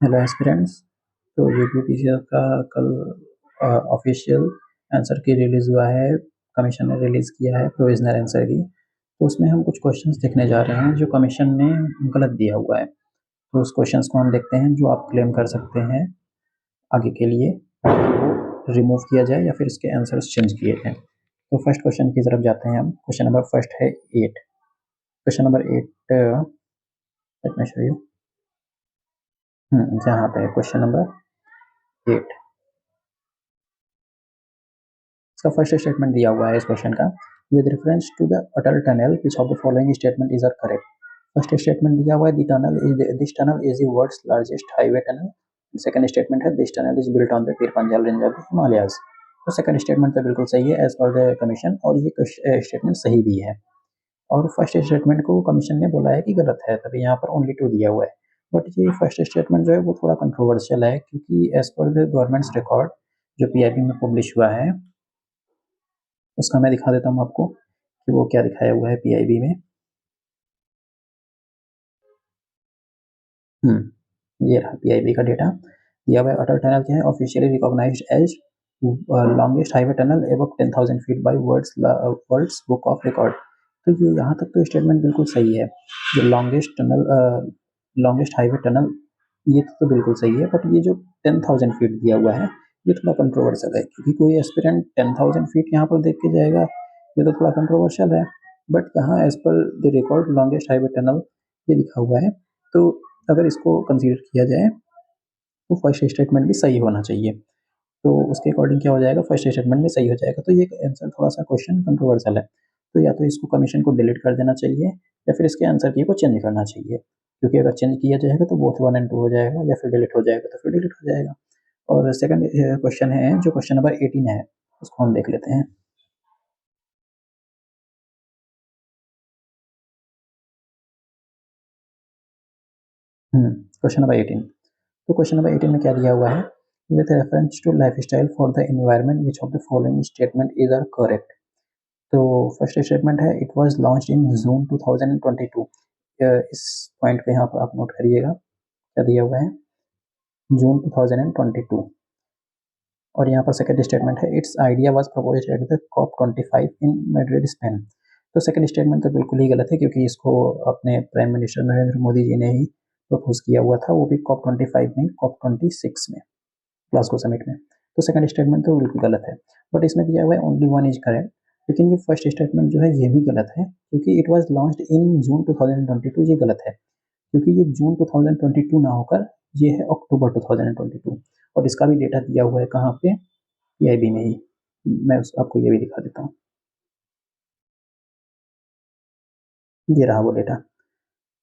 Hello aspirants. तो UPPCL का कल ऑफिशियल आंसर की रिलीज़ हुआ है। कमीशन ने रिलीज़ किया है प्रोविजनल आंसर की। तो उसमें हम कुछ क्वेश्चंस देखने जा रहे हैं जो कमीशन ने गलत दिया हुआ है। तो उस क्वेश्चंस को हम देखते हैं जो आप क्लेम कर सकते हैं आगे के लिए वो रिमूव किया जाए या फिर इसके आंसर्स चेंज किए जाएँ। तो फर्स्ट क्वेश्चन की तरफ जाते हैं हम। क्वेश्चन नंबर फर्स्ट है 8। Question number 8 let me show you. जहाँ पे क्वेश्चन नंबर 8 इसका फर्स्ट स्टेटमेंट दिया हुआ है इस क्वेश्चन का, with reference to the Atal tunnel which of the following statement is are correct. First statement दिया हुआ है this tunnel is the world's largest highway tunnel. Second statement है this tunnel is built on the Pir Panjal range of the Himalayas. तो second statement तो बिल्कुल सही है as per the commission, और ये स्टेटमेंट सही भी है। और फर्स्ट स्टेटमेंट को कमीशन ने बोला है कि गलत है, तभी यहाँ पर ओनली 2 दिया हुआ है। बट ये फर्स्ट स्टेटमेंट जो है वो थोड़ा कंट्रोवर्शियल है, क्योंकि as per the government's record जो पीआईबी में पब्लिश हुआ है उसका मैं दिखा देता हूँ आपको कि वो क्या दिखाया हुआ है पीआईबी में। ये रहा पीआईबी का डेटा दिया हुआ है। अटल टनल क्या है, officially recognised as longest highway tunnel above 10,000 feet by world's book of record. तो ये यहाँ तक तो स्टेटमेंट बिल्कुल सही है। जो लॉन्गेस्ट हाईवे टनल ये तो बिल्कुल सही है, बट ये जो 10,000 फीट दिया हुआ है ये थोड़ा कंट्रोवर्शियल है, क्योंकि कोई एस्पिरेंट 10,000 फीट यहाँ पर देख के जाएगा, ये तो थोड़ा कंट्रोवर्शियल है। बट यहाँ as per the record longest highway tunnel ये लिखा हुआ है, तो अगर इसको कंसीडर किया जाए तो फर्स्ट स्टेटमेंट भी सही होना चाहिए। तो उसके अकॉर्डिंग क्या हो जाएगा, फर्स्ट स्टेटमेंट भी सही हो जाएगा। तो ये आंसर थोड़ा सा क्वेश्चन कंट्रोवर्शियल है, तो या तो इसको कमीशन को डिलीट कर देना चाहिए या फिर इसके आंसर की को चेंज करना चाहिए, क्योंकि अगर चेंज किया जाएगा तो बोथ 1 एंड 2 हो जाएगा, या फिर डिलीट हो जाएगा तो फिर डिलीट हो जाएगा। और सेकंड क्वेश्चन है जो क्वेश्चन नंबर 18 है, उसको हम देख लेते हैं। Question number 18। तो क्वेश्चन नंबर 18 में क्या दिया हुआ है, with reference to lifestyle for the environment which of the following statement is are correct. तो फर्स्ट स्टेटमेंट है it was launched in June 2022। इस पॉइंट पे यहाँ पर आप नोट करिएगा क्या दिया हुआ है, जून 2022। और यहाँ पर सेकंड स्टेटमेंट है it's idea was proposed at the COP 25 in Madrid Spain. तो सेकंड स्टेटमेंट तो बिल्कुल ही गलत है, क्योंकि इसको अपने प्राइम मिनिस्टर नरेंद्र मोदी जी ने ही प्रपोज किया हुआ था, वो भी COP 25 में, COP 26 में, ग्लासगो समिट में। तो सेकंड स्टेटमेंट तो बिल्कुल गलत है। बट इसमें दिया हुआ है ओनली 1 इज करेक्ट, लेकिन ये फर्स्ट स्टेटमेंट जो है ये भी गलत है, क्योंकि it was launched in June 2022 ये गलत है, क्योंकि ये जून 2022 ना होकर ये है अक्टूबर 2022, और इसका भी डेटा दिया हुआ है कहाँ पे, पीआईबी में ही। मैं आपको ये भी दिखा देता हूँ, ये रहा वो डेटा।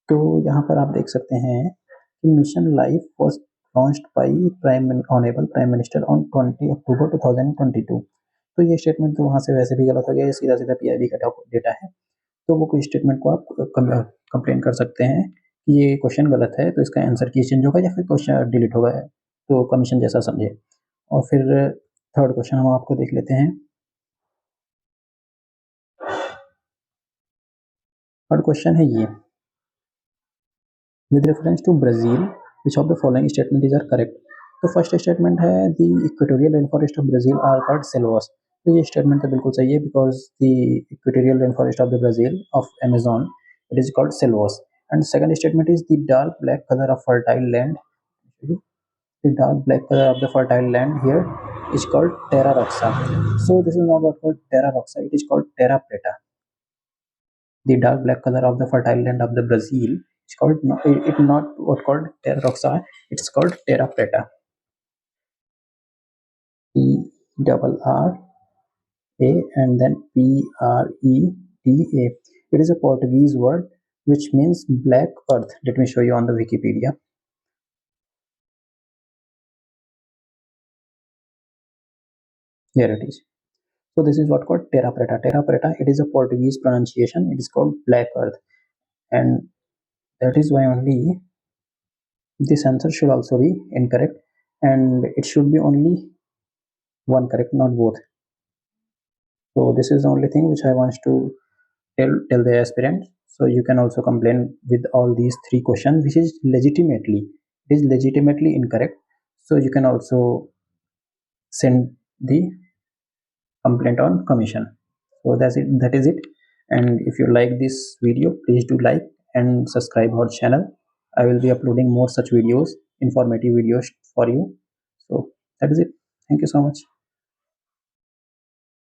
तो यहाँ पर आप देख सकते हैं कि mission life was launched by honourable prime minister on 20 अक्टूबर 2022। तो ये स्टेटमेंट तो वहाँ से वैसे भी गलत हो गया, ये सीधा सीधा पीआईबी का डेटा है। तो वो कोई स्टेटमेंट को आप कंप्लेन कर सकते हैं कि ये क्वेश्चन गलत है, तो इसका आंसर की चेंज होगा या फिर क्वेश्चन डिलीट होगा, तो कमीशन जैसा समझे। और फिर थर्ड क्वेश्चन हम आपको देख लेते हैं। थर्ड क्वेश्चन है ये, with reference to Brazil which of the following statement is are correct. तो फर्स्ट स्टेटमेंट है the equatorial rain forest of Brazil are called selvas. तो ये स्टेटमेंट तो बिल्कुल सही है, because the equatorial rain forest of the Brazil of Amazon it is called selvas. And second statement is the dark black colour of fertile land, the dark black color of the fertile land here is called terra roxa. So this is not what called terra roxa, it is called terra preta. The dark black color of the fertile land of the Brazil is called it not what called terra roxa, it's called terra preta. T-double-R-A and then P-R-E-T-A. It is a Portuguese word which means black earth. Let me show you on the Wikipedia. Here it is. So this is what called terra preta. Terra preta, it is a Portuguese pronunciation. It is called black earth, and that is why only this answer should also be incorrect, and it should be only one correct, not both. So this is the only thing which I want to tell the aspirant. So you can also complain with all these 3 questions, which is legitimately is legitimately incorrect, so you can also send the complaint on commission. So that's it, that is it. And if you like this video, please do like and subscribe our channel. I will be uploading more such videos, informative videos for you. So that is it. Thank you so much.